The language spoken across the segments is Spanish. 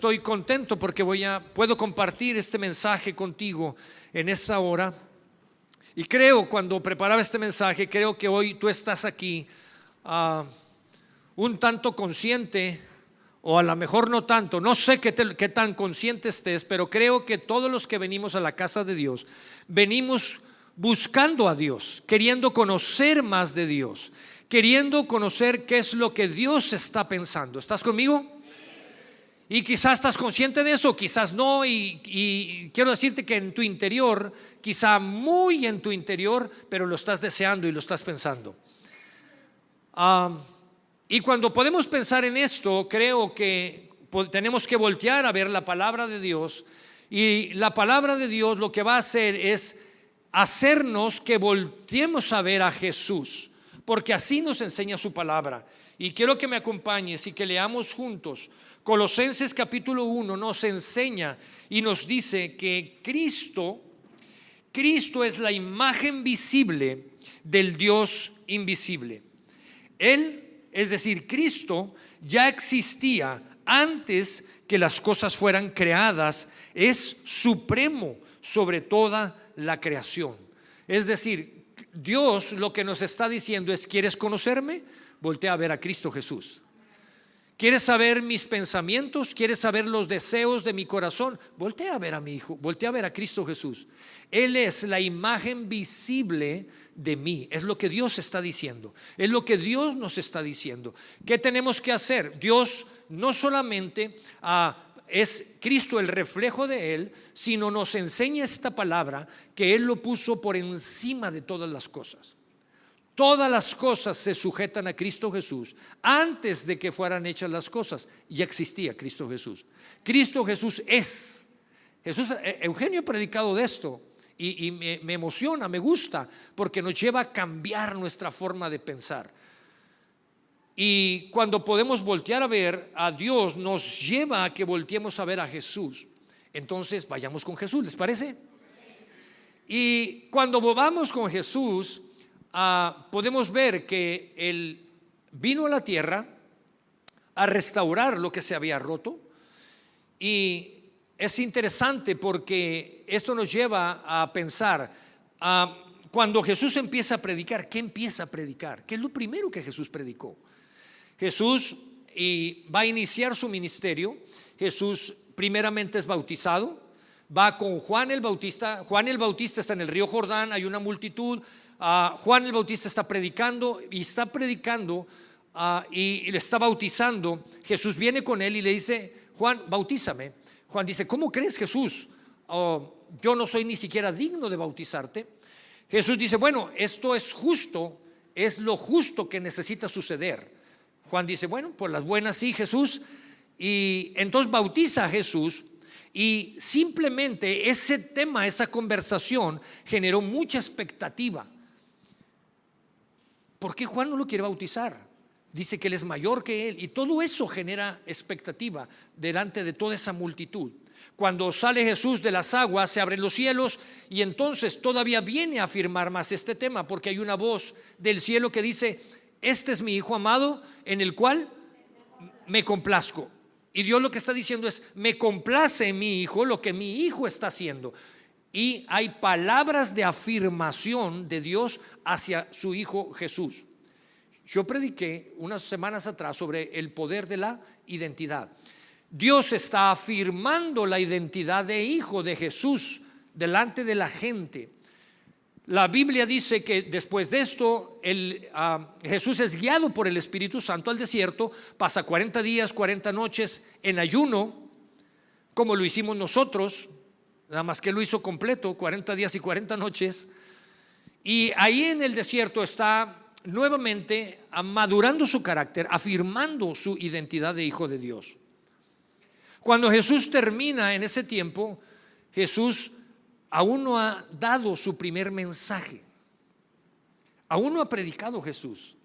estoy contento porque puedo compartir este mensaje contigo en esta hora. Y creo, cuando preparaba este mensaje, creo que hoy tú estás aquí un tanto consciente, o a lo mejor no tanto, no sé qué tan consciente estés, pero creo que todos los que venimos a la casa de Dios, venimos buscando a Dios, queriendo conocer más de Dios, queriendo conocer qué es lo que Dios está pensando. ¿Estás conmigo? Y quizás estás consciente de eso, quizás no, y quiero decirte que en tu interior, quizá muy en tu interior, pero lo estás deseando y lo estás pensando. Y cuando podemos pensar en esto, creo que tenemos que voltear a ver la palabra de Dios. Y la palabra de Dios lo que va a hacer es hacernos que volteemos a ver a Jesús, porque así nos enseña su palabra. Y quiero que me acompañes y que leamos juntos. Colosenses capítulo 1 nos enseña y nos dice que Cristo es la imagen visible del Dios invisible. Él, es decir, Cristo ya existía antes que las cosas fueran creadas. Es supremo sobre toda la creación. Es decir, Dios lo que nos está diciendo es: ¿quieres conocerme? Voltea a ver a Cristo Jesús. ¿Quieres saber mis pensamientos? ¿Quieres saber los deseos de mi corazón? Voltea a ver a mi Hijo, voltea a ver a Cristo Jesús. Él es la imagen visible de mí. Es lo que Dios está diciendo, es lo que Dios nos está diciendo. ¿Qué tenemos que hacer? Dios no solamente es Cristo el reflejo de Él, sino nos enseña esta palabra que Él lo puso por encima de todas las cosas. Todas las cosas se sujetan a Cristo Jesús. Antes de que fueran hechas las cosas, ya existía Cristo Jesús. Cristo Jesús es Jesús. Eugenio ha predicado de esto y me emociona, me gusta, porque nos lleva a cambiar nuestra forma de pensar. Y cuando podemos voltear a ver a Dios, nos lleva a que volteemos a ver a Jesús. Entonces vayamos con Jesús, ¿les parece? Y cuando vamos con Jesús, podemos ver que Él vino a la tierra a restaurar lo que se había roto. Y es interesante porque esto nos lleva a pensar, cuando Jesús empieza a predicar, ¿qué empieza a predicar? ¿Qué es lo primero que Jesús predicó? Jesús va a iniciar su ministerio. Jesús primeramente es bautizado, va con Juan el Bautista. Juan el Bautista está en el río Jordán, hay una multitud. Juan el Bautista está predicando y le está bautizando. Jesús viene con él y le dice: Juan, bautízame. Juan dice: ¿cómo crees, Jesús? Yo no soy ni siquiera digno de bautizarte. Jesús dice: bueno, esto es justo, es lo justo que necesita suceder. Juan dice: bueno, por las buenas sí, Jesús. Y entonces bautiza a Jesús. Y simplemente ese tema, esa conversación generó mucha expectativa. ¿Por qué Juan no lo quiere bautizar? Dice que él es mayor que él, y todo eso genera expectativa delante de toda esa multitud. Cuando sale Jesús de las aguas, se abren los cielos, y entonces todavía viene a afirmar más este tema, porque hay una voz del cielo que dice: este es mi Hijo amado, en el cual me complazco. Y Dios lo que está diciendo es: me complace mi Hijo, lo que mi Hijo está haciendo. Y hay palabras de afirmación de Dios hacia su Hijo Jesús. Yo prediqué unas semanas atrás sobre el poder de la identidad. Dios está afirmando la identidad de Hijo de Jesús delante de la gente. La Biblia dice que después de esto Jesús es guiado por el Espíritu Santo al desierto, pasa 40 días, 40 noches en ayuno, como lo hicimos nosotros, nada más que lo hizo completo, 40 días y 40 noches. Y ahí en el desierto está nuevamente madurando su carácter, afirmando su identidad de Hijo de Dios. Cuando Jesús termina en ese tiempo, Jesús aún no ha dado su primer mensaje, aún no ha predicado Jesús.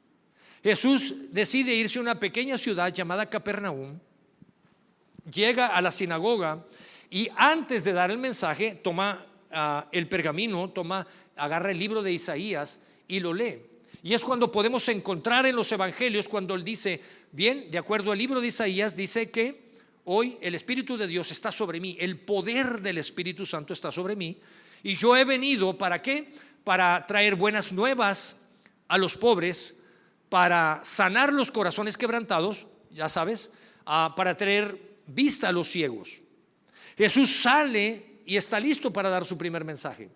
Jesús decide irse a una pequeña ciudad llamada Capernaum, llega a la sinagoga y antes de dar el mensaje toma el pergamino, agarra el libro de Isaías y lo lee. Y es cuando podemos encontrar en los evangelios cuando él dice: bien, de acuerdo al libro de Isaías, dice que hoy el Espíritu de Dios está sobre mí, el poder del Espíritu Santo está sobre mí, y yo he venido, ¿para qué? Para traer buenas nuevas a los pobres, para sanar los corazones quebrantados, ya sabes, para traer vista a los ciegos. Jesús sale y está listo para dar su primer mensaje.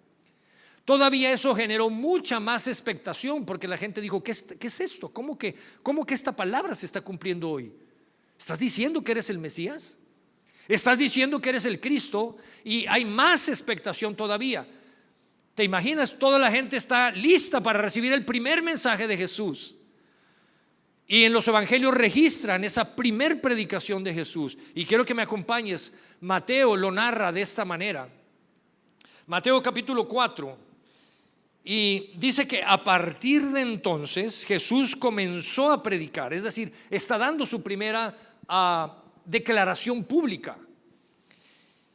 Todavía eso generó mucha más expectación, porque la gente dijo: ¿qué es esto? ¿Cómo que esta palabra se está cumpliendo hoy? ¿Estás diciendo que eres el Mesías? ¿Estás diciendo que eres el Cristo? Y hay más expectación todavía. ¿Te imaginas? Toda la gente está lista para recibir el primer mensaje de Jesús. Y en los evangelios registran esa primer predicación de Jesús. Y quiero que me acompañes. Mateo lo narra de esta manera. Mateo capítulo 4. Y dice que a partir de entonces Jesús comenzó a predicar. Es decir, está dando su primera declaración pública.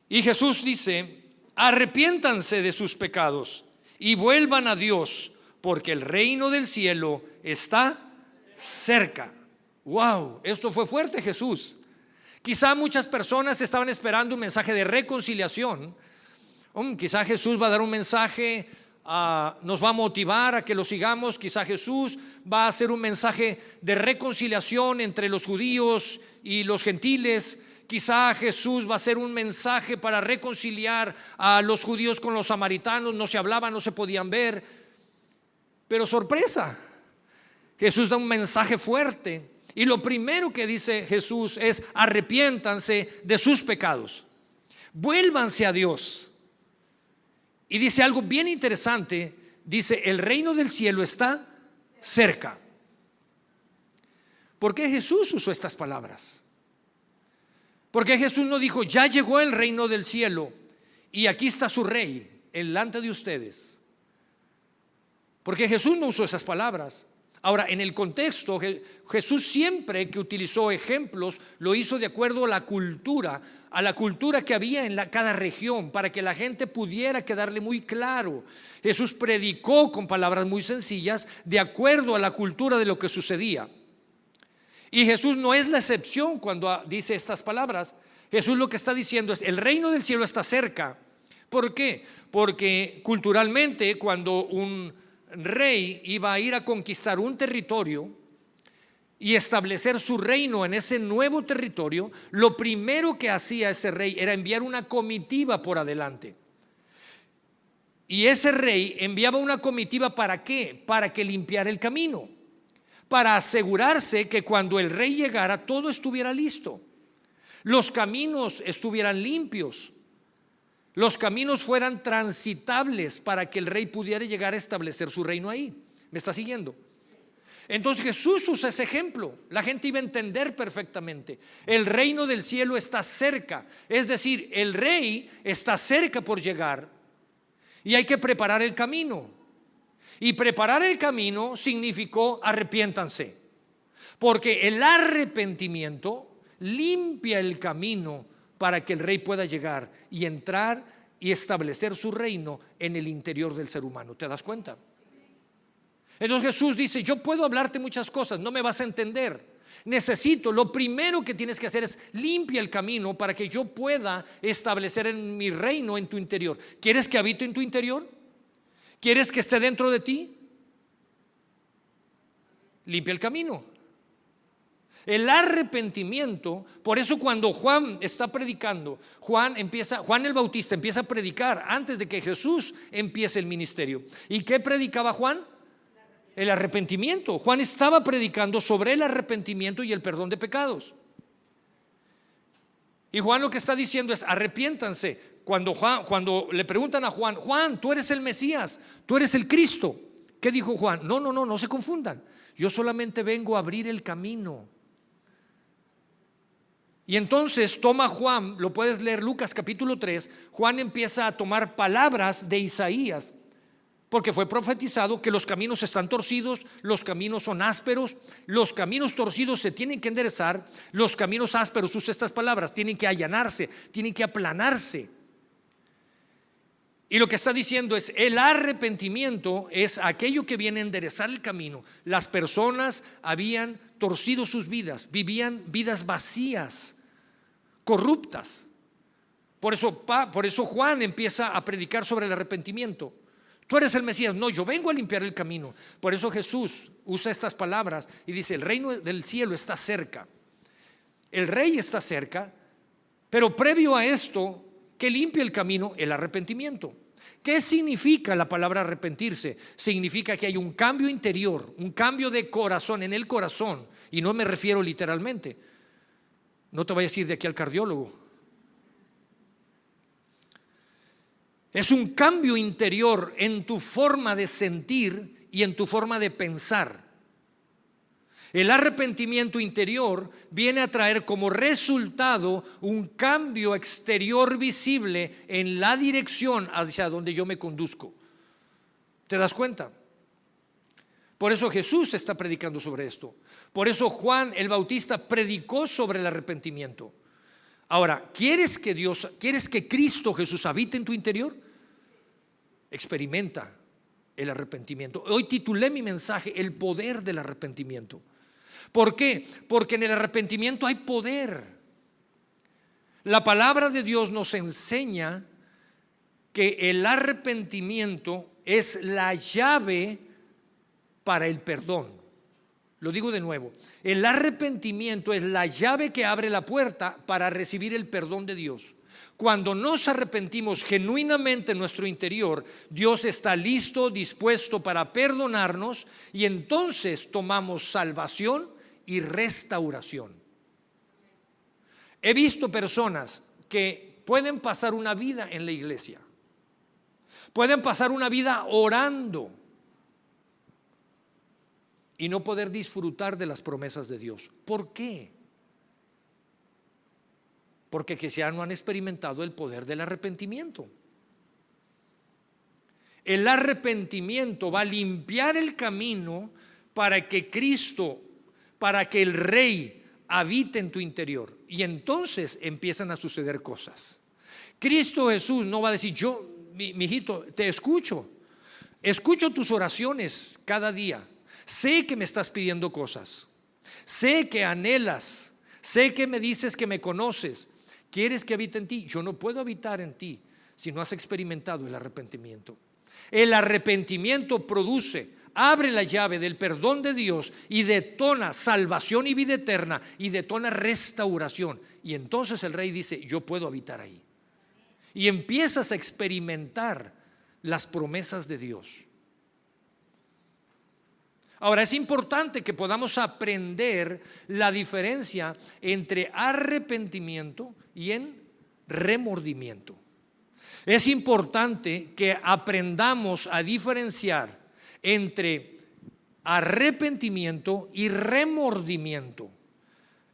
Y Jesús dice: arrepiéntanse de sus pecados y vuelvan a Dios, porque el reino del cielo está cerca. Wow, esto fue fuerte, Jesús. Quizá muchas personas estaban esperando un mensaje de reconciliación. Quizá Jesús va a dar un mensaje, nos va a motivar a que lo sigamos. Quizá Jesús va a hacer un mensaje de reconciliación entre los judíos y los gentiles. Quizá Jesús va a hacer un mensaje para reconciliar a los judíos con los samaritanos. No se hablaban, no se podían ver. Pero sorpresa, Jesús da un mensaje fuerte. Y lo primero que dice Jesús es: arrepiéntanse de sus pecados, vuélvanse a Dios. Y dice algo bien interesante. Dice: el reino del cielo está cerca. ¿Por qué Jesús usó estas palabras? Porque Jesús no dijo: ya llegó el reino del cielo y aquí está su rey delante de ustedes. Porque Jesús no usó esas palabras. Ahora, en el contexto, Jesús siempre que utilizó ejemplos lo hizo de acuerdo a la cultura que había en cada región, para que la gente pudiera quedarle muy claro. Jesús predicó con palabras muy sencillas de acuerdo a la cultura de lo que sucedía. Y Jesús no es la excepción cuando dice estas palabras. Jesús lo que está diciendo es: el reino del cielo está cerca. ¿Por qué? Porque culturalmente, cuando un rey iba a ir a conquistar un territorio y establecer su reino en ese nuevo territorio, lo primero que hacía ese rey era enviar una comitiva por adelante. Y ese rey enviaba una comitiva, ¿para qué? Para que limpiara el camino, para asegurarse que cuando el rey llegara todo estuviera listo, los caminos estuvieran limpios, los caminos fueran transitables, para que el rey pudiera llegar a establecer su reino ahí. ¿Me está siguiendo? Entonces Jesús usa ese ejemplo. La gente iba a entender perfectamente. El reino del cielo está cerca. Es decir, el rey está cerca por llegar y hay que preparar el camino. Y preparar el camino significó: arrepiéntanse, porque el arrepentimiento limpia el camino para que el rey pueda llegar y entrar y establecer su reino en el interior del ser humano. ¿Te das cuenta? Entonces Jesús dice: yo puedo hablarte muchas cosas, no me vas a entender. Lo primero que tienes que hacer es limpia el camino para que yo pueda establecer en mi reino en tu interior. ¿Quieres que habite en tu interior? ¿Quieres que esté dentro de ti? Limpia el camino. El arrepentimiento. Por eso cuando Juan está predicando, Juan el Bautista empieza a predicar antes de que Jesús empiece el ministerio. ¿Y qué predicaba Juan? El arrepentimiento. Juan estaba predicando sobre el arrepentimiento y el perdón de pecados. Y Juan lo que está diciendo es: arrepiéntanse. Cuando le preguntan a Juan: Juan, tú eres el Mesías, tú eres el Cristo, ¿qué dijo Juan? No se confundan. Yo solamente vengo a abrir el camino. Y entonces toma Juan, lo puedes leer Lucas capítulo 3, Juan empieza a tomar palabras de Isaías, porque fue profetizado que los caminos están torcidos, los caminos son ásperos, los caminos torcidos se tienen que enderezar, los caminos ásperos, usa estas palabras, tienen que allanarse, tienen que aplanarse. Y lo que está diciendo es: el arrepentimiento es aquello que viene a enderezar el camino. Las personas habían torcido sus vidas, vivían vidas vacías, corruptas. Por eso Juan empieza a predicar sobre el arrepentimiento. Tú eres el Mesías. No, yo vengo a limpiar el camino. Por eso Jesús usa estas palabras y dice: el reino del cielo está cerca. El rey está cerca, pero previo a esto, que limpia el camino, el arrepentimiento. ¿Qué significa la palabra arrepentirse? Significa que hay un cambio interior, un cambio de corazón, en el corazón. Y no me refiero literalmente. No te vayas a ir de aquí al cardiólogo. Es un cambio interior en tu forma de sentir y en tu forma de pensar. El arrepentimiento interior viene a traer como resultado un cambio exterior visible en la dirección hacia donde yo me conduzco. ¿Te das cuenta? Por eso Jesús está predicando sobre esto. Por eso Juan el Bautista predicó sobre el arrepentimiento. Ahora, ¿quieres que Cristo Jesús habite en tu interior? Experimenta el arrepentimiento. Hoy titulé mi mensaje: el poder del arrepentimiento. ¿Por qué? Porque en el arrepentimiento hay poder. La palabra de Dios nos enseña que el arrepentimiento es la llave para el perdón. Lo digo de nuevo: el arrepentimiento es la llave que abre la puerta para recibir el perdón de Dios. Cuando nos arrepentimos genuinamente en nuestro interior, Dios está listo, dispuesto para perdonarnos, y entonces tomamos salvación y restauración. He visto personas que pueden pasar una vida en la iglesia, pueden pasar una vida orando y no poder disfrutar de las promesas de Dios. ¿Por qué? Porque quizá no han experimentado el poder del arrepentimiento. El arrepentimiento va a limpiar el camino para que Cristo, para que el Rey habite en tu interior. Y entonces empiezan a suceder cosas. Cristo Jesús no va a decir: mi hijito, te escucho tus oraciones cada día. Sé que me estás pidiendo cosas. Sé que anhelas. Sé que me dices que me conoces. ¿Quieres que habite en ti? Yo no puedo habitar en ti si no has experimentado el arrepentimiento. El arrepentimiento abre la llave del perdón de Dios y detona salvación y vida eterna y detona restauración. Y entonces el Rey dice: yo puedo habitar ahí. Y empiezas a experimentar las promesas de Dios. Ahora, es importante que podamos aprender la diferencia entre arrepentimiento y en remordimiento. Es importante que aprendamos a diferenciar entre arrepentimiento y remordimiento.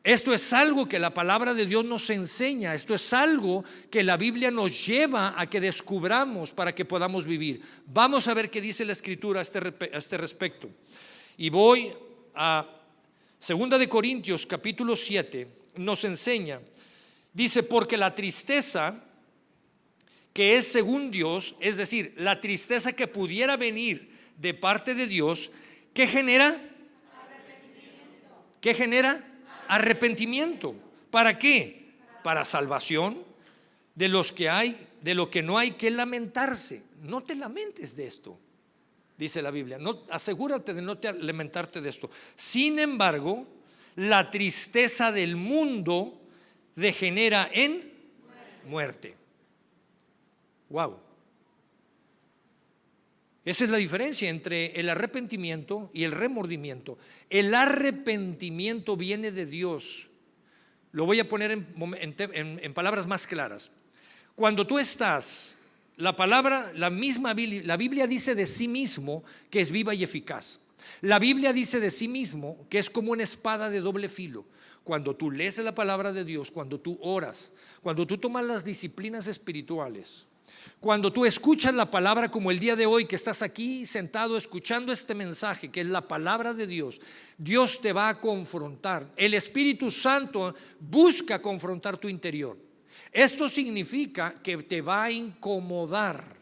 Esto es algo que la palabra de Dios nos enseña. Esto es algo que la Biblia nos lleva a que descubramos para que podamos vivir. Vamos a ver qué dice la Escritura a este respecto. Y voy a 2 de Corintios capítulo 7. Nos enseña, dice: porque la tristeza que es según Dios, es decir, la tristeza que pudiera venir de parte de Dios, ¿qué genera? Arrepentimiento. ¿Qué genera? Arrepentimiento. ¿Para qué? Para salvación de lo que no hay que lamentarse. No te lamentes de esto, dice la Biblia. No, asegúrate de no lamentarte de esto. Sin embargo, la tristeza del mundo degenera en muerte. Wow. Esa es la diferencia entre el arrepentimiento y el remordimiento. El arrepentimiento viene de Dios. Lo voy a poner en palabras más claras. Cuando tú estás, la Biblia dice de sí mismo que es viva y eficaz. La Biblia dice de sí mismo que es como una espada de doble filo. Cuando tú lees la palabra de Dios, cuando tú oras, cuando tú tomas las disciplinas espirituales, cuando tú escuchas la palabra, como el día de hoy que estás aquí sentado escuchando este mensaje que es la palabra de Dios, Dios te va a confrontar. El Espíritu Santo busca confrontar tu interior. Esto significa que te va a incomodar.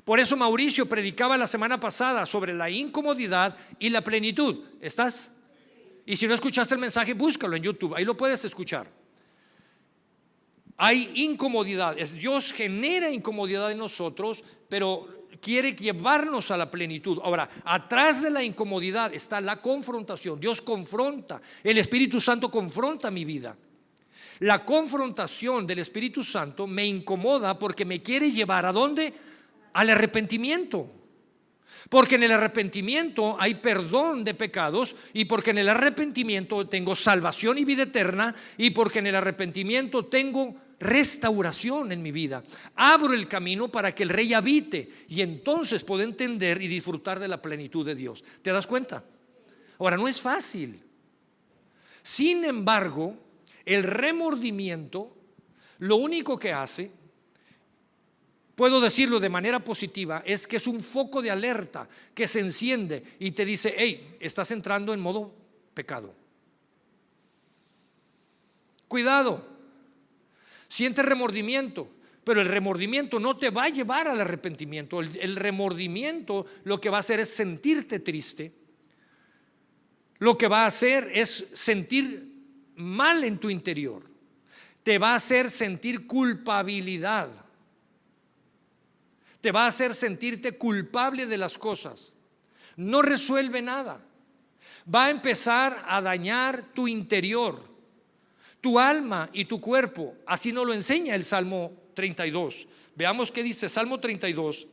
Por eso Mauricio predicaba la semana pasada sobre la incomodidad y la plenitud. ¿Estás? Y si no escuchaste el mensaje, búscalo en YouTube, ahí lo puedes escuchar. hay incomodidad. Dios genera incomodidad en nosotros, pero quiere llevarnos a la plenitud. Ahora, atrás de la incomodidad está la confrontación. Dios confronta, el Espíritu Santo confronta mi vida. La confrontación del Espíritu Santo me incomoda porque me quiere llevar ¿a dónde? Al arrepentimiento. Porque en el arrepentimiento hay perdón de pecados, y porque en el arrepentimiento tengo salvación y vida eterna, y porque en el arrepentimiento tengo restauración en mi vida. Abro el camino para que el Rey habite, y entonces puedo entender y disfrutar de la plenitud de Dios. ¿Te das cuenta? Ahora, no es fácil. Sin embargo, el remordimiento lo único que hace, puedo decirlo de manera positiva, es que es un foco de alerta que se enciende y te dice: hey, estás entrando en modo pecado. Cuidado, sientes remordimiento, pero el remordimiento no te va a llevar al arrepentimiento. El remordimiento lo que va a hacer es sentirte triste. Lo que va a hacer es sentir mal en tu interior. Te va a hacer sentir culpabilidad. Te va a hacer sentirte culpable de las cosas. No resuelve nada. Va a empezar a dañar tu interior, tu alma y tu cuerpo. Así nos lo enseña el Salmo 32. Veamos qué dice Salmo 32.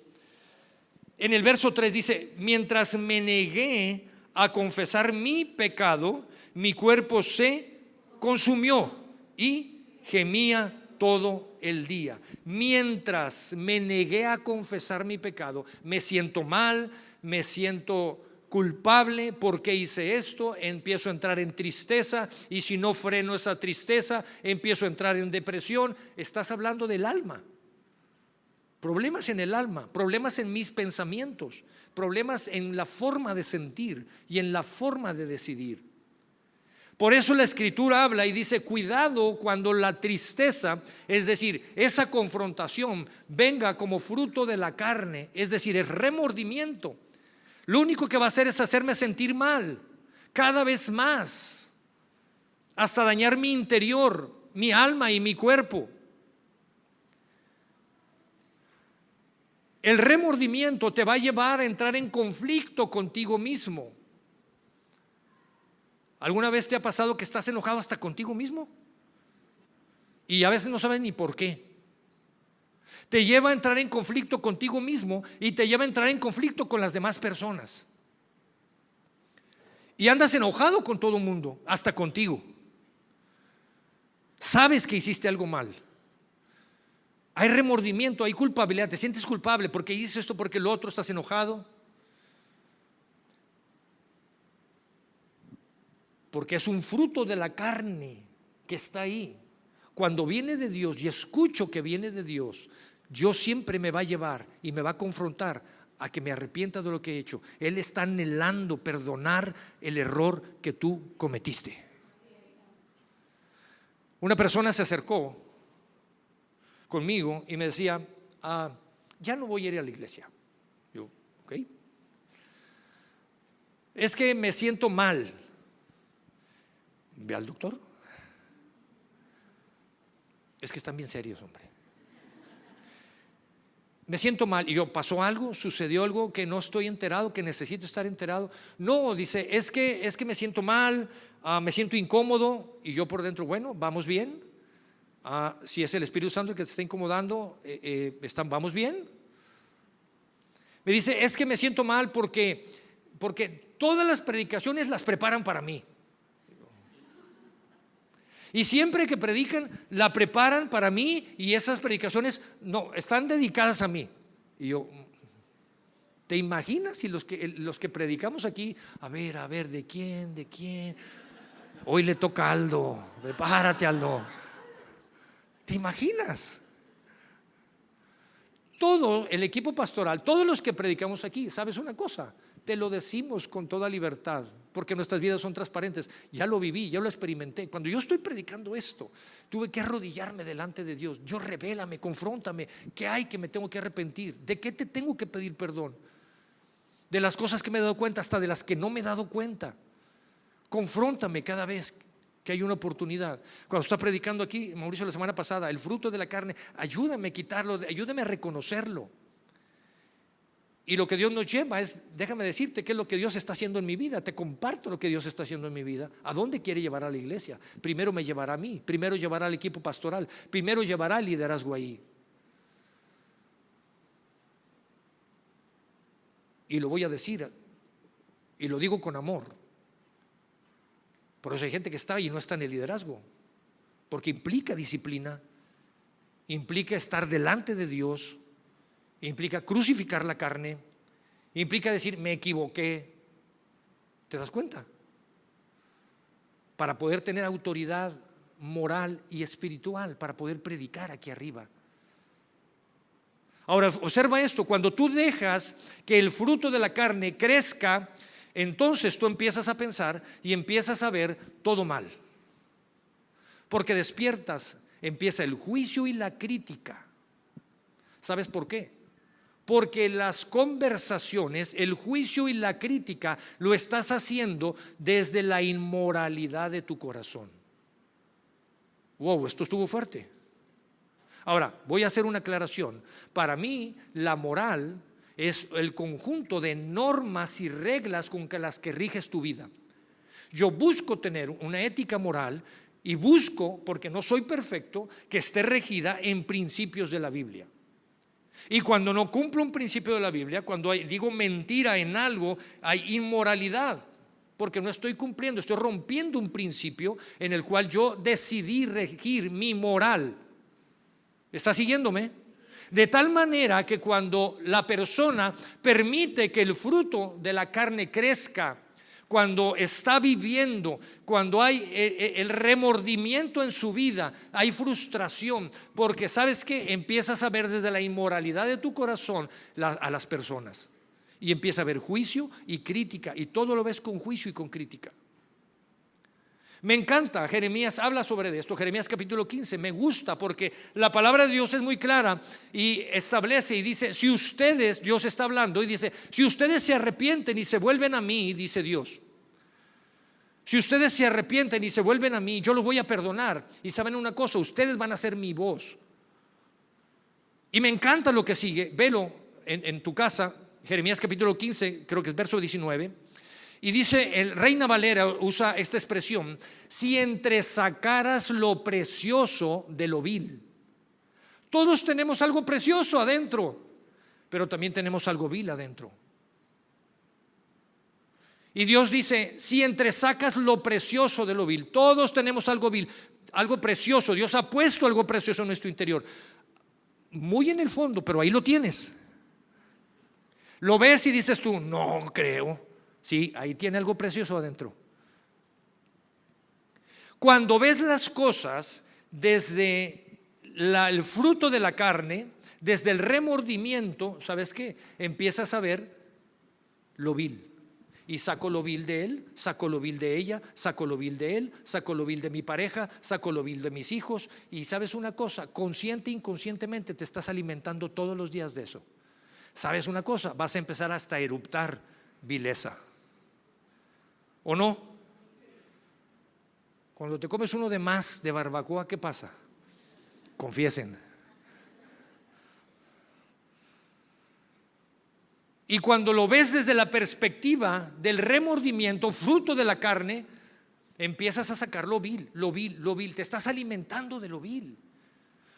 En el verso 3 dice: mientras me negué a confesar mi pecado, mi cuerpo se consumió y gemía todo el día. Mientras me negué a confesar mi pecado, me siento mal, me siento culpable. ¿Por qué hice esto? Empiezo a entrar en tristeza, y si no freno esa tristeza, empiezo a entrar en depresión. Estás hablando del alma. Problemas en el alma, problemas en mis pensamientos, problemas en la forma de sentir y en la forma de decidir. Por eso la Escritura habla y dice: cuidado cuando la tristeza, es decir, esa confrontación, venga como fruto de la carne, es decir, el remordimiento. Lo único que va a hacer es hacerme sentir mal cada vez más, hasta dañar mi interior, mi alma y mi cuerpo. El remordimiento te va a llevar a entrar en conflicto contigo mismo. ¿Alguna vez te ha pasado que estás enojado hasta contigo mismo? Y a veces no sabes ni por qué. Te lleva a entrar en conflicto contigo mismo y te lleva a entrar en conflicto con las demás personas. Y andas enojado con todo el mundo, hasta contigo. Sabes que hiciste algo mal. Hay remordimiento, hay culpabilidad. Te sientes culpable porque hice esto, porque lo otro. Estás enojado porque es un fruto de la carne que está ahí. Cuando viene de Dios y escucho que viene de Dios, Dios siempre me va a llevar y me va a confrontar a que me arrepienta de lo que he hecho. Él está anhelando perdonar el error que tú cometiste. Una persona se acercó conmigo y me decía: ya no voy a ir a la iglesia. Yo, ok. Es que me siento mal. Ve al doctor. Es que están bien serios, hombre. Me siento mal. Y yo: ¿pasó algo? ¿Sucedió algo que no estoy enterado, que necesito estar enterado? No, dice, es que me siento mal, me siento incómodo. Y yo por dentro: bueno, vamos bien. Si es el Espíritu Santo el que te está incomodando, vamos bien. Me dice: es que me siento mal porque todas las predicaciones las preparan para mí. Y siempre que predican, la preparan para mí, y esas predicaciones no están dedicadas a mí. Y yo: ¿te imaginas si los que predicamos aquí, a ver, ¿de quién? Hoy le toca a Aldo, prepárate, Aldo. ¿Te imaginas? Todo el equipo pastoral, todos los que predicamos aquí, ¿sabes una cosa? Te lo decimos con toda libertad, porque nuestras vidas son transparentes. Ya lo viví, ya lo experimenté. Cuando yo estoy predicando esto, tuve que arrodillarme delante de Dios. Dios, revélame, confróntame. ¿Qué hay que me tengo que arrepentir? ¿De qué te tengo que pedir perdón? De las cosas que me he dado cuenta, hasta de las que no me he dado cuenta. Confróntame cada vez que hay una oportunidad. Cuando está predicando aquí, Mauricio, la semana pasada, el fruto de la carne, ayúdame a quitarlo, ayúdame a reconocerlo. Y lo que Dios nos lleva es, déjame decirte qué es lo que Dios está haciendo en mi vida. Te comparto lo que Dios está haciendo en mi vida. ¿A dónde quiere llevar a la iglesia? Primero me llevará a mí, primero llevará al equipo pastoral, primero llevará al liderazgo ahí. Y lo voy a decir, y lo digo con amor. Por eso hay gente que está y no está en el liderazgo, porque implica disciplina, implica estar delante de Dios, implica crucificar la carne, implica decir me equivoqué. ¿Te das cuenta? Para poder tener autoridad moral y espiritual, para poder predicar aquí arriba. Ahora observa esto, cuando tú dejas que el fruto de la carne crezca, entonces tú empiezas a pensar y empiezas a ver todo mal, porque despiertas, empieza el juicio y la crítica. ¿Sabes por qué? Porque las conversaciones, el juicio y la crítica lo estás haciendo desde la inmoralidad de tu corazón. Wow, esto estuvo fuerte. Ahora, voy a hacer una aclaración. Para mí, la moral es el conjunto de normas y reglas con las que riges tu vida. Yo busco tener una ética moral y busco, porque no soy perfecto, que esté regida en principios de la Biblia. Y cuando no cumplo un principio de la Biblia, cuando digo mentira en algo, hay inmoralidad, porque no estoy cumpliendo, estoy rompiendo un principio en el cual yo decidí regir mi moral. ¿Está siguiéndome? De tal manera que cuando la persona permite que el fruto de la carne crezca, cuando está viviendo, cuando hay el remordimiento en su vida, hay frustración, porque ¿sabes qué? Empiezas a ver desde la inmoralidad de tu corazón a las personas, y empieza a haber juicio y crítica, y todo lo ves con juicio y con crítica. Me encanta, Jeremías habla sobre esto, Jeremías capítulo 15, me gusta porque la palabra de Dios es muy clara y establece y dice, si ustedes, Dios está hablando y dice, si ustedes se arrepienten y se vuelven a mí, dice Dios, si ustedes se arrepienten y se vuelven a mí, yo los voy a perdonar. Y saben una cosa, ustedes van a ser mi voz. Y me encanta lo que sigue, velo en tu casa, Jeremías capítulo 15, creo que es verso 19. Y dice, el Reina Valera usa esta expresión, si entresacaras lo precioso de lo vil. Todos tenemos algo precioso adentro, pero también tenemos algo vil adentro. Y Dios dice, si entresacas lo precioso de lo vil, todos tenemos algo vil, algo precioso. Dios ha puesto algo precioso en nuestro interior, muy en el fondo, pero ahí lo tienes. Lo ves y dices tú, no creo. Sí, ahí tiene algo precioso adentro. Cuando ves las cosas desde el fruto de la carne, desde el remordimiento, ¿sabes qué? Empiezas a ver lo vil. Y saco lo vil de él, saco lo vil de ella, saco lo vil de él, saco lo vil de mi pareja, saco lo vil de mis hijos. Y sabes una cosa, consciente e inconscientemente te estás alimentando todos los días de eso. ¿Sabes una cosa? Vas a empezar hasta a eruptar vileza. ¿O no? Cuando te comes uno de más de barbacoa, ¿qué pasa? Confiesen. Y cuando lo ves desde la perspectiva del remordimiento, fruto de la carne, empiezas a sacar lo vil, lo vil, lo vil. Te estás alimentando de lo vil.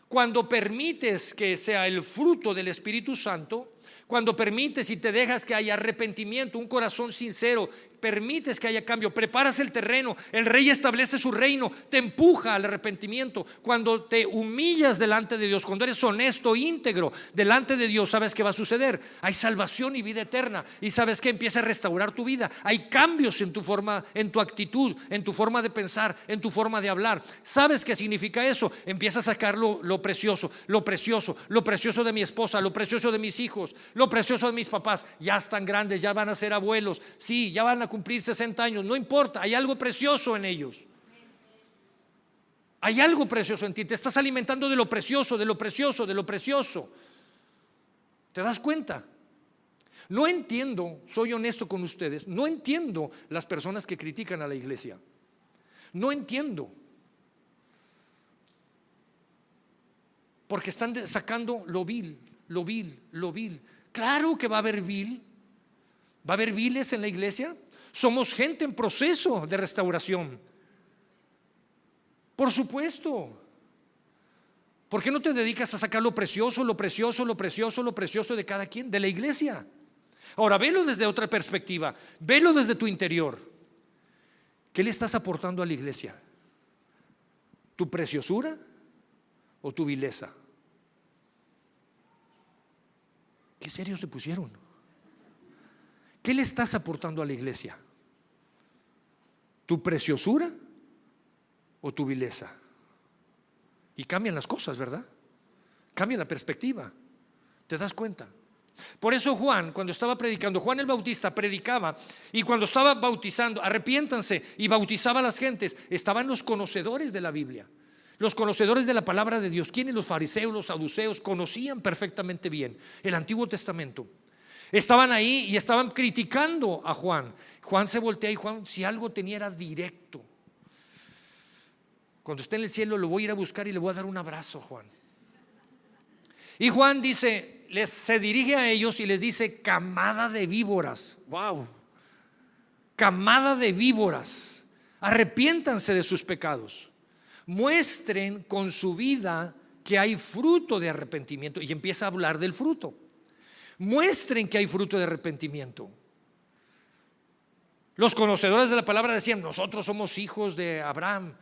Cuando permites que sea el fruto del Espíritu Santo, cuando permites y te dejas que haya arrepentimiento, un corazón sincero, permites que haya cambio, preparas el terreno, el rey establece su reino, te empuja al arrepentimiento. Cuando te humillas delante de Dios, cuando eres honesto, íntegro delante de Dios, ¿sabes qué va a suceder? Hay salvación y vida eterna. Y ¿sabes qué? Empieza a restaurar tu vida. Hay cambios en tu forma, en tu actitud, en tu forma de pensar, en tu forma de hablar. ¿Sabes qué significa eso? Empieza a sacar lo precioso, lo precioso, lo precioso de mi esposa, lo precioso de mis hijos, lo precioso de mis papás. Ya están grandes, ya van a ser abuelos, sí, ya van a cumplir 60 años, no importa, hay algo precioso en ellos. Hay algo precioso en ti, te estás alimentando de lo precioso, de lo precioso, de lo precioso. ¿Te das cuenta? No entiendo, soy honesto con ustedes, no entiendo las personas que critican a la iglesia. No entiendo. Porque están sacando lo vil, lo vil, lo vil. Claro que va a haber vil. ¿Va a haber viles en la iglesia? Somos gente en proceso de restauración. Por supuesto. ¿Por qué no te dedicas a sacar lo precioso, lo precioso, lo precioso, lo precioso de cada quien, de la iglesia? Ahora, velo desde otra perspectiva. Velo desde tu interior. ¿Qué le estás aportando a la iglesia? ¿Tu preciosura o tu vileza? ¿Qué serios se pusieron? ¿Qué le estás aportando a la iglesia? ¿Tu preciosura o tu vileza? Y cambian las cosas, ¿verdad? Cambia la perspectiva. ¿Te das cuenta? Por eso Juan, cuando estaba predicando, Juan el Bautista predicaba, y cuando estaba bautizando, arrepiéntanse, y bautizaba a las gentes, estaban los conocedores de la Biblia, los conocedores de la palabra de Dios. ¿Quiénes? Los fariseos, los saduceos, conocían perfectamente bien el Antiguo Testamento. Estaban ahí y estaban criticando a Juan. Juan se voltea y Juan, si algo tenía, era directo. Cuando esté en el cielo lo voy a ir a buscar y le voy a dar un abrazo, Juan. Y Juan dice, se dirige a ellos y les dice: camada de víboras. Wow. Camada de víboras, arrepiéntanse de sus pecados, muestren con su vida que hay fruto de arrepentimiento. Y empieza a hablar del fruto. Muestren que hay fruto de arrepentimiento. Los conocedores de la palabra decían: nosotros somos hijos de Abraham.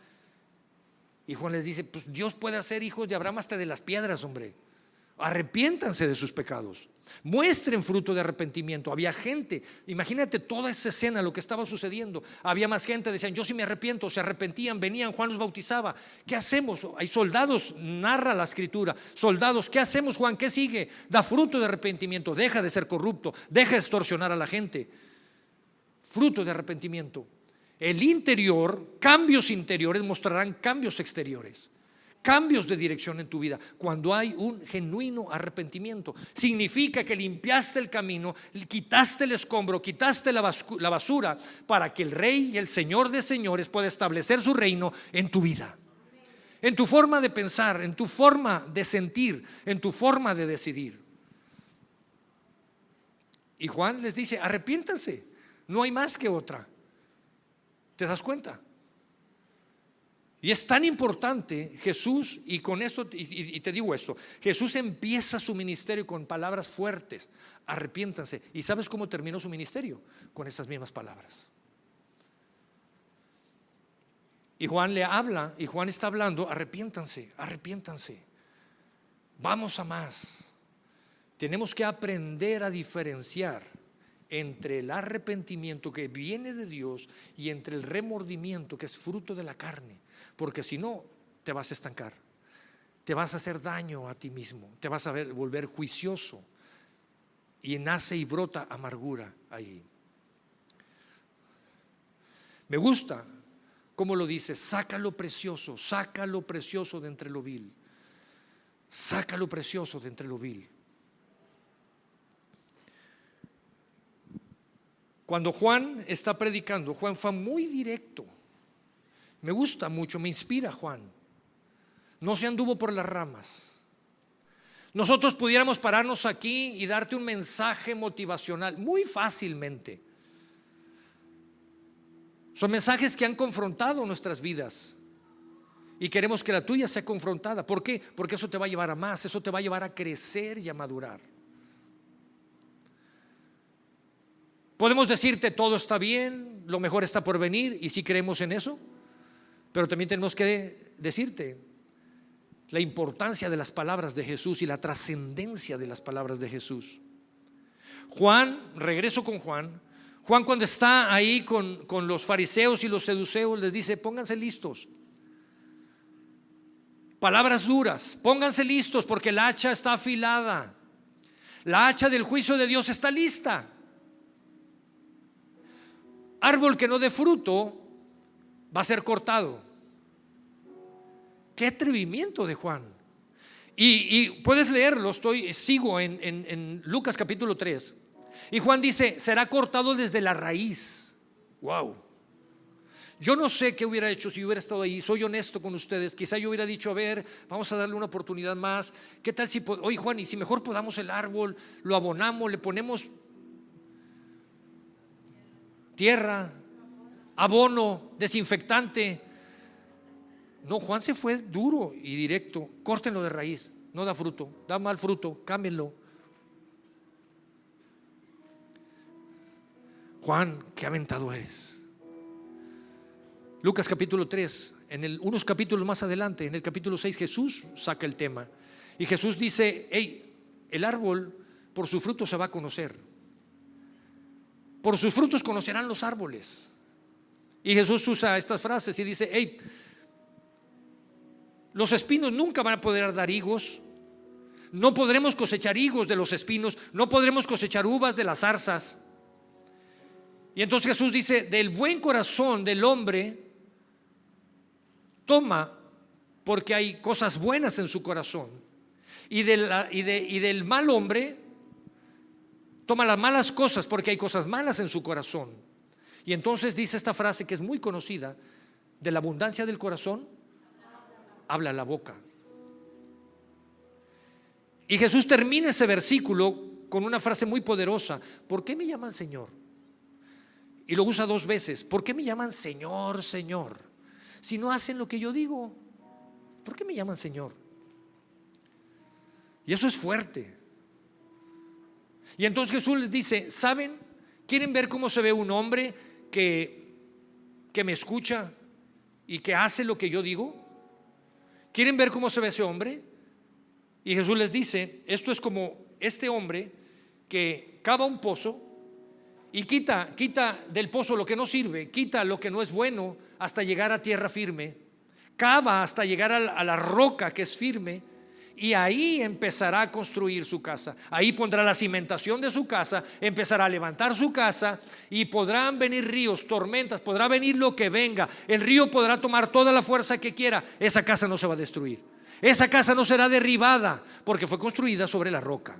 Y Juan les dice: pues Dios puede hacer hijos de Abraham hasta de las piedras, hombre. Arrepiéntanse de sus pecados, muestren fruto de arrepentimiento. Había gente, imagínate toda esa escena, lo que estaba sucediendo. Había más gente, decían: yo sí me arrepiento. Se arrepentían, venían, Juan los bautizaba. ¿Qué hacemos? Hay soldados, narra la escritura, soldados. ¿Qué hacemos, Juan? ¿Qué sigue? Da fruto de arrepentimiento, deja de ser corrupto, deja de extorsionar a la gente. Fruto de arrepentimiento. El interior, cambios interiores mostrarán cambios exteriores. Cambios de dirección en tu vida. Cuando hay un genuino arrepentimiento, significa que limpiaste el camino, quitaste el escombro, quitaste la basura, para que el Rey y el Señor de señores pueda establecer su reino en tu vida, en tu forma de pensar, en tu forma de sentir, en tu forma de decidir. Y Juan les dice: arrepiéntanse, no hay más que otra. ¿Te das cuenta? Y es tan importante Jesús, y con esto, y te digo esto, Jesús empieza su ministerio con palabras fuertes: arrepiéntanse. ¿Y sabes cómo terminó su ministerio? Con esas mismas palabras. Y Juan le habla, y Juan está hablando: arrepiéntanse, arrepiéntanse. Vamos a más. Tenemos que aprender a diferenciar entre el arrepentimiento que viene de Dios y entre el remordimiento que es fruto de la carne. Porque si no, te vas a estancar, te vas a hacer daño a ti mismo, te vas a volver juicioso, y nace y brota amargura ahí. Me gusta cómo lo dice: saca lo precioso de entre lo vil, saca lo precioso de entre lo vil. Cuando Juan está predicando, Juan fue muy directo. Me gusta mucho, me inspira Juan. No se anduvo por las ramas. Nosotros pudiéramos pararnos aquí y darte un mensaje motivacional muy fácilmente. Son mensajes que han confrontado nuestras vidas y queremos que la tuya sea confrontada. ¿Por qué? Porque eso te va a llevar a más, eso te va a llevar a crecer y a madurar. Podemos decirte: todo está bien, lo mejor está por venir, y si creemos en eso. Pero también tenemos que decirte la importancia de las palabras de Jesús y la trascendencia de las palabras de Jesús. Juan, regreso con Juan. Juan, cuando está ahí con los fariseos y los saduceos, les dice: pónganse listos. Palabras duras: pónganse listos, porque el hacha está afilada. La hacha del juicio de Dios está lista. Árbol que no dé fruto va a ser cortado. Qué atrevimiento de Juan. Y puedes leerlo, sigo en Lucas capítulo 3. Y Juan dice: será cortado desde la raíz. Wow. Yo no sé qué hubiera hecho si hubiera estado ahí. Soy honesto con ustedes. Quizá yo hubiera dicho, a ver, vamos a darle una oportunidad más. ¿Qué tal si, oye Juan, y si mejor podamos el árbol, lo abonamos, le ponemos tierra, abono, desinfectante? No, Juan se fue duro y directo. Córtenlo de raíz, no da fruto, da mal fruto, cámbienlo. Juan, qué aventado eres. Lucas capítulo 3, unos capítulos más adelante, en el capítulo 6, Jesús saca el tema. Y Jesús dice, hey, el árbol por sus frutos se va a conocer. Por sus frutos conocerán los árboles. Y Jesús usa estas frases y dice, hey, los espinos nunca van a poder dar higos. No podremos cosechar higos de los espinos. No podremos cosechar uvas de las zarzas. Y entonces Jesús dice, del buen corazón del hombre toma, porque hay cosas buenas en su corazón, y del mal hombre toma las malas cosas, porque hay cosas malas en su corazón. Y entonces dice esta frase que es muy conocida: de la abundancia del corazón habla la boca. Y Jesús termina ese versículo con una frase muy poderosa: ¿por qué me llaman Señor? Y lo usa 2 veces. ¿Por qué me llaman Señor, Señor? Si no hacen lo que yo digo, ¿por qué me llaman Señor? Y eso es fuerte. Y entonces Jesús les dice, ¿saben? ¿Quieren ver cómo se ve un hombre que me escucha y que hace lo que yo digo? ¿Quieren ver cómo se ve ese hombre? Y Jesús les dice, esto es como este hombre que cava un pozo y quita del pozo lo que no sirve, quita lo que no es bueno hasta llegar a tierra firme, cava hasta llegar a la roca que es firme, y ahí empezará a construir su casa. Ahí pondrá la cimentación de su casa, empezará a levantar su casa, y podrán venir ríos, tormentas, podrá venir lo que venga. El río podrá tomar toda la fuerza que quiera. Esa casa no se va a destruir. Esa casa no será derribada, porque fue construida sobre la roca.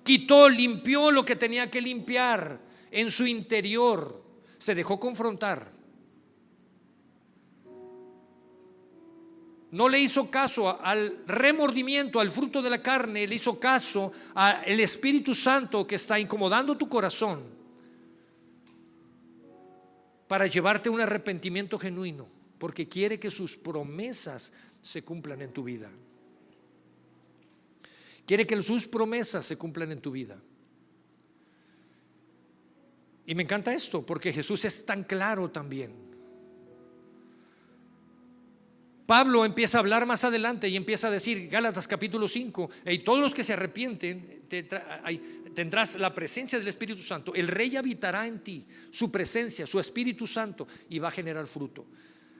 Quitó, limpió lo que tenía que limpiar en su interior. Se dejó confrontar. No le hizo caso al remordimiento, al fruto de la carne. Le hizo caso al Espíritu Santo que está incomodando tu corazón para llevarte a un arrepentimiento genuino, porque quiere que sus promesas se cumplan en tu vida. Quiere que sus promesas se cumplan en tu vida. Y me encanta esto, porque Jesús es tan claro también. Pablo empieza a hablar más adelante y empieza a decir, Gálatas capítulo 5, y todos los que se arrepienten tendrás la presencia del Espíritu Santo. El Rey habitará en ti, su presencia, su Espíritu Santo, y va a generar fruto.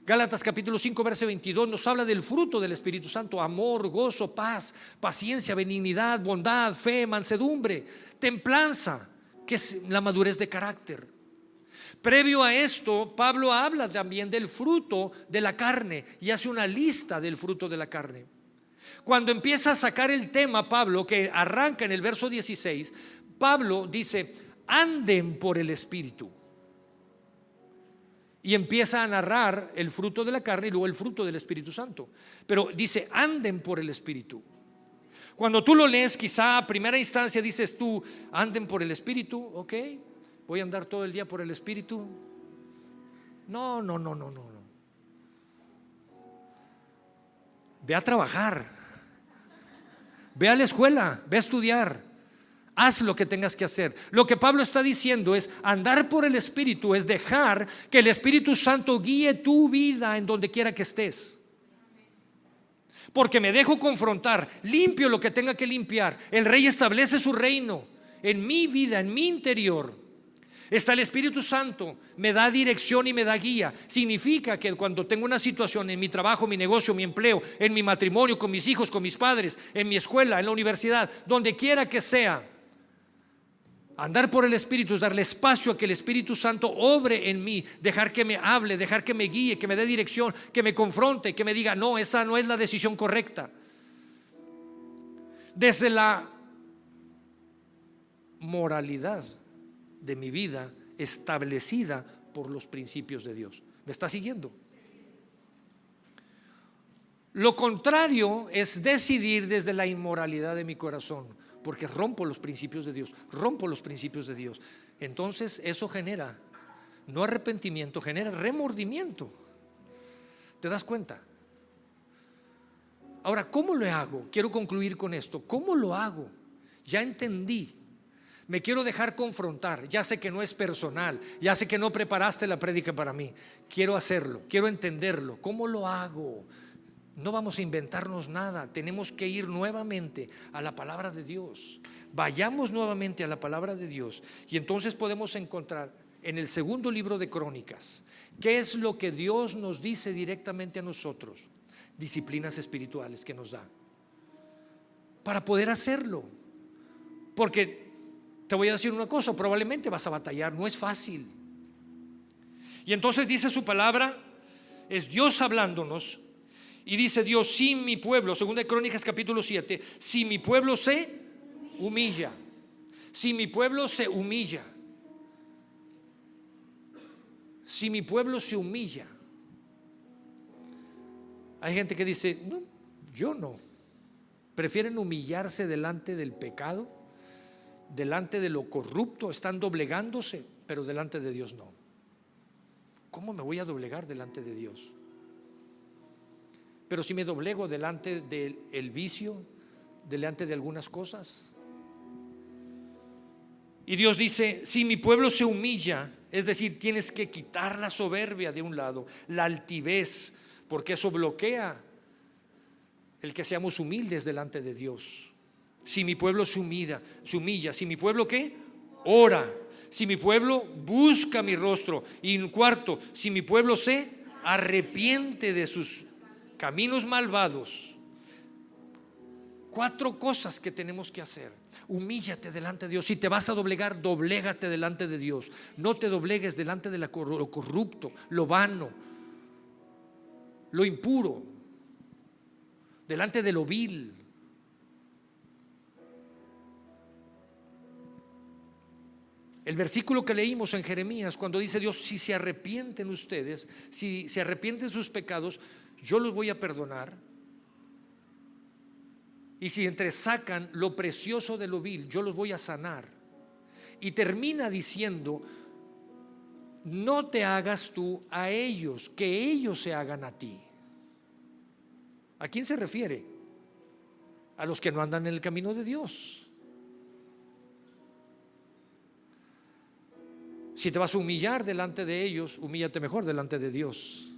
Gálatas capítulo 5 verso 22 nos habla del fruto del Espíritu Santo: amor, gozo, paz, paciencia, benignidad, bondad, fe, mansedumbre, templanza, que es la madurez de carácter. Previo a esto, Pablo habla también del fruto de la carne y hace una lista del fruto de la carne. Cuando empieza a sacar el tema Pablo, que arranca en el verso 16, Pablo dice, anden por el Espíritu. Y empieza a narrar el fruto de la carne y luego el fruto del Espíritu Santo. Pero dice, anden por el Espíritu. Cuando tú lo lees, quizá a primera instancia dices tú, anden por el Espíritu, ok, voy a andar todo el día por el Espíritu. No. Ve a trabajar, ve a la escuela, ve a estudiar. Haz lo que tengas que hacer. Lo que Pablo está diciendo es andar por el Espíritu, es dejar que el Espíritu Santo guíe tu vida en donde quiera que estés. Porque me dejo confrontar, limpio lo que tenga que limpiar. El Rey establece su reino en mi vida, en mi interior. Está el Espíritu Santo, me da dirección y me da guía. Significa que cuando tengo una situación en mi trabajo, mi negocio, mi empleo, en mi matrimonio, con mis hijos, con mis padres, en mi escuela, en la universidad, donde quiera que sea, andar por el Espíritu es darle espacio a que el Espíritu Santo obre en mí, dejar que me hable, dejar que me guíe, que me dé dirección, que me confronte, que me diga, no, esa no es la decisión correcta. Desde la moralidad de mi vida establecida por los principios de Dios. ¿Me está siguiendo? Lo contrario es decidir desde la inmoralidad de mi corazón, porque rompo los principios de Dios, rompo los principios de Dios. Entonces eso genera, no arrepentimiento, genera remordimiento. ¿Te das cuenta? Ahora, ¿cómo lo hago? Quiero concluir con esto. ¿Cómo lo hago? Ya entendí. Me quiero dejar confrontar. Ya sé que no es personal. Ya sé que no preparaste la prédica para mí. Quiero hacerlo, quiero entenderlo. ¿Cómo lo hago? No vamos a inventarnos nada. Tenemos que ir nuevamente a la palabra de Dios. Vayamos nuevamente a la palabra de Dios y entonces podemos encontrar en el segundo libro de Crónicas qué es lo que Dios nos dice directamente a nosotros. Disciplinas espirituales que nos da para poder hacerlo. Porque te voy a decir una cosa, probablemente vas a batallar, no es fácil. Y entonces dice su palabra, es Dios hablándonos. Y dice Dios, si mi pueblo, segunda de Crónicas capítulo 7, si mi pueblo se humilla, si mi pueblo se humilla, si mi pueblo se humilla. Hay gente que dice, no, yo no. Prefieren humillarse delante del pecado, delante de lo corrupto, están doblegándose, pero delante de Dios no. ¿Cómo me voy a doblegar delante de Dios? Pero si me doblego delante del vicio, delante de algunas cosas. Y Dios dice, si mi pueblo se humilla, es decir, tienes que quitar la soberbia de un lado, la altivez, porque eso bloquea el que seamos humildes delante de Dios. Si mi pueblo se humilla, si mi pueblo ¿qué? Ora, si mi pueblo busca mi rostro. Y en cuarto, si mi pueblo se arrepiente de sus caminos malvados. 4 cosas que tenemos que hacer. Humíllate delante de Dios. Si te vas a doblegar, doblégate delante de Dios. No te doblegues delante de lo corrupto, lo vano, lo impuro, delante de lo vil. El versículo que leímos en Jeremías, cuando dice Dios, si se arrepienten ustedes, si se arrepienten sus pecados, yo los voy a perdonar. Y si entresacan lo precioso de lo vil, yo los voy a sanar. Y termina diciendo, no te hagas tú a ellos, que ellos se hagan a ti. ¿A quién se refiere? A los que no andan en el camino de Dios. Si te vas a humillar delante de ellos, humíllate mejor delante de Dios.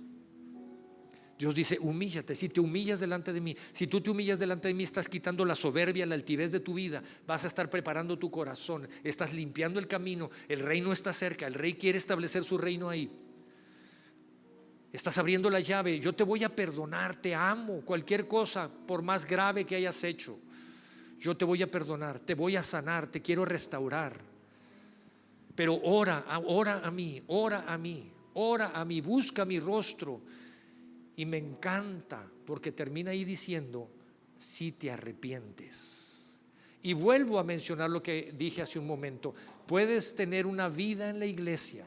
Dios dice, humíllate. Si te humillas delante de mí, si tú te humillas delante de mí, estás quitando la soberbia, la altivez de tu vida. Vas a estar preparando tu corazón, estás limpiando el camino. El reino está cerca, el rey quiere establecer su reino ahí. Estás abriendo la llave. Yo te voy a perdonar, te amo. Cualquier cosa, por más grave que hayas hecho, yo te voy a perdonar, te voy a sanar, te quiero restaurar. Pero ora a mí, busca mi rostro. Y me encanta porque termina ahí diciendo, si te arrepientes. Y vuelvo a mencionar lo que dije hace un momento. Puedes tener una vida en la iglesia,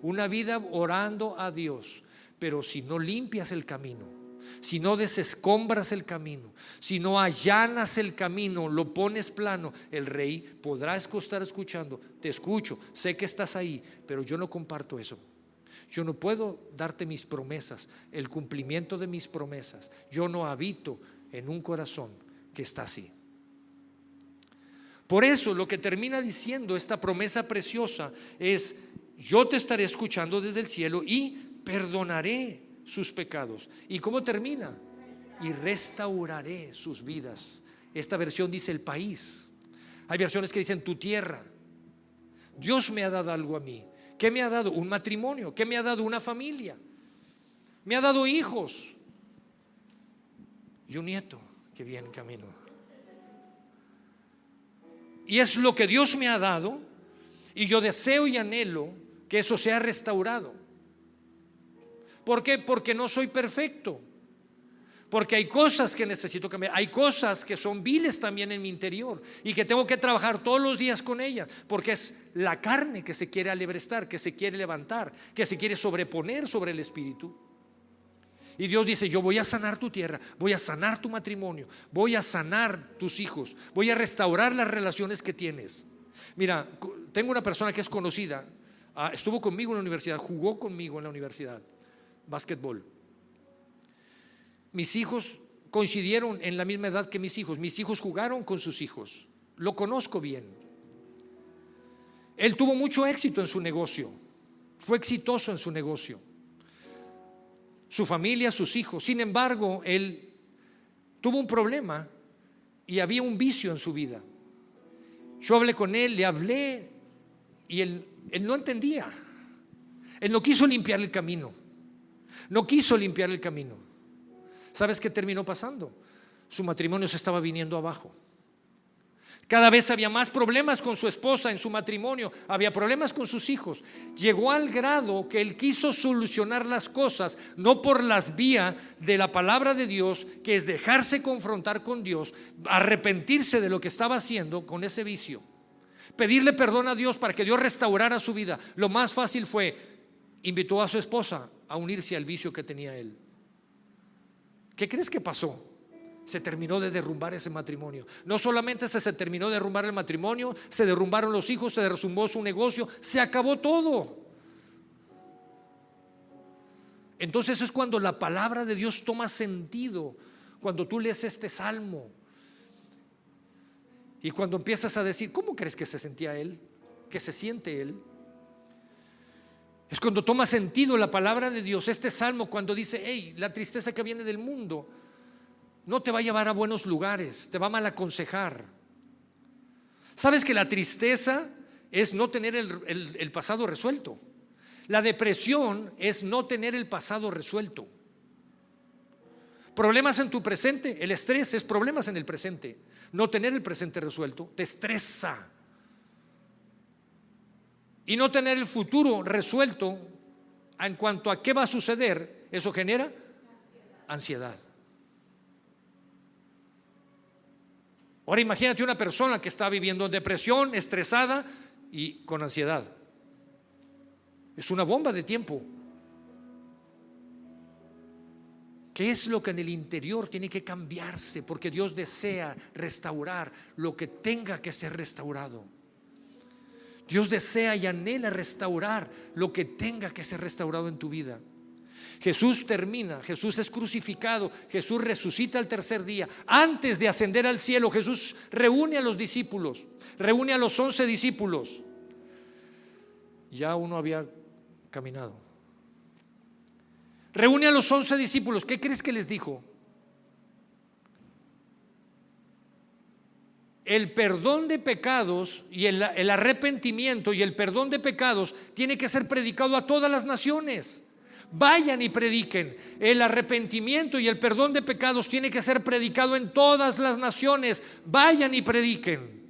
una vida orando a Dios, pero si no limpias el camino, si no desescombras el camino, si no allanas el camino, lo pones plano, el rey podrá estar escuchando. Te escucho, sé que estás ahí, pero yo no comparto eso. Yo no puedo darte mis promesas, el cumplimiento de mis promesas. Yo no habito en un corazón que está así. Por eso lo que termina diciendo esta promesa preciosa es, yo te estaré escuchando desde el cielo y perdonaré sus pecados. ¿Y cómo termina? Y restauraré sus vidas. Esta versión dice el país. Hay versiones que dicen tu tierra. Dios me ha dado algo a mí. ¿Qué me ha dado? Un matrimonio. ¿Qué me ha dado? Una familia. Me ha dado hijos y un nieto que viene en camino. Y es lo que Dios me ha dado, y yo deseo y anhelo que eso sea restaurado. ¿Por qué? Porque no soy perfecto, Porque hay cosas que necesito cambiar, hay cosas que son viles también en mi interior y que tengo que trabajar todos los días con ellas, porque es la carne que se quiere alebrestar, que se quiere levantar, que se quiere sobreponer sobre el espíritu. Y Dios dice: yo voy a sanar tu tierra, voy a sanar tu matrimonio, voy a sanar tus hijos, voy a restaurar las relaciones que tienes. Mira, tengo una persona que es conocida, estuvo conmigo en la universidad, jugó conmigo en la universidad, básquetbol. Mis hijos coincidieron en la misma edad que mis hijos jugaron con sus hijos, lo conozco bien. Él tuvo mucho éxito en su negocio, fue exitoso en su negocio, su familia, sus hijos. Sin embargo, él tuvo un problema y había un vicio en su vida. Yo hablé con él, le hablé y él no entendía. Él no quiso limpiar el camino, no quiso limpiar el camino. ¿Sabes qué terminó pasando? Su matrimonio se estaba viniendo abajo. Cada vez había más problemas con su esposa en su matrimonio, había problemas con sus hijos. Llegó al grado que él quiso solucionar las cosas no por las vías de la palabra de Dios, que es dejarse confrontar con Dios, arrepentirse de lo que estaba haciendo con ese vicio, pedirle perdón a Dios para que Dios restaurara su vida. Lo más fácil fue: invitó a su esposa a unirse al vicio que tenía él. ¿Qué crees que pasó? Se terminó de derrumbar ese matrimonio. No solamente se terminó de derrumbar el matrimonio, se derrumbaron los hijos, se derrumbó su negocio, se acabó todo. Entonces es cuando la palabra de Dios toma sentido, cuando tú lees este salmo y cuando empiezas a decir: ¿cómo crees que se sentía él? ¿Que se siente él? Es cuando toma sentido la palabra de Dios, este salmo, cuando dice: hey, la tristeza que viene del mundo no te va a llevar a buenos lugares, te va a mal aconsejar. ¿Sabes que la tristeza es no tener el pasado resuelto? La depresión es no tener el pasado resuelto. Problemas en tu presente, el estrés es problemas en el presente. No tener el presente resuelto te estresa. Y no tener el futuro resuelto en cuanto a qué va a suceder, eso genera ansiedad. Ahora imagínate una persona que está viviendo en depresión, estresada y con ansiedad. Es una bomba de tiempo. ¿Qué es lo que en el interior tiene que cambiarse? Porque Dios desea restaurar lo que tenga que ser restaurado. Dios desea y anhela restaurar lo que tenga que ser restaurado en tu vida. Jesús termina, Jesús es crucificado, Jesús resucita al tercer día. Antes de ascender al cielo, Jesús reúne a los discípulos, reúne a los 11 discípulos. Ya uno había caminado. Reúne a los 11 discípulos. ¿Qué crees que les dijo? El perdón de pecados y el arrepentimiento y el perdón de pecados tiene que ser predicado a todas las naciones. Vayan y prediquen. El arrepentimiento y el perdón de pecados tiene que ser predicado en todas las naciones. Vayan y prediquen.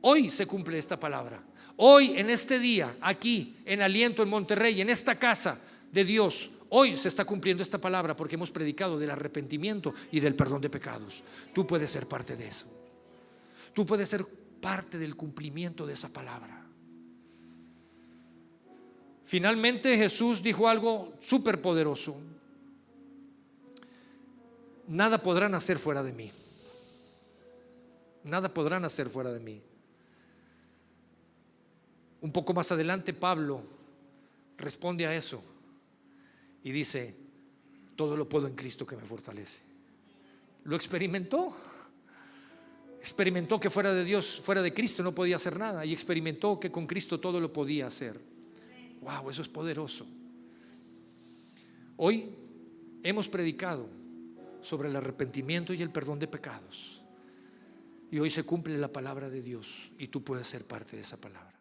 Hoy se cumple esta palabra. Hoy, en este día, aquí en Aliento, en Monterrey, en esta casa de Dios, hoy se está cumpliendo esta palabra porque hemos predicado del arrepentimiento y del perdón de pecados. Tú puedes ser parte de eso. Tú puedes ser parte del cumplimiento de esa palabra. Finalmente Jesús dijo algo súper poderoso: nada podrán hacer fuera de mí. Nada podrán hacer fuera de mí. Un poco más adelante Pablo responde a eso y dice: todo lo puedo en Cristo que me fortalece. Lo experimentó. Experimentó que fuera de Dios, fuera de Cristo no podía hacer nada, y experimentó que con Cristo todo lo podía hacer. Wow, eso es poderoso. Hoy hemos predicado sobre el arrepentimiento y el perdón de pecados, y hoy se cumple la palabra de Dios y tú puedes ser parte de esa palabra.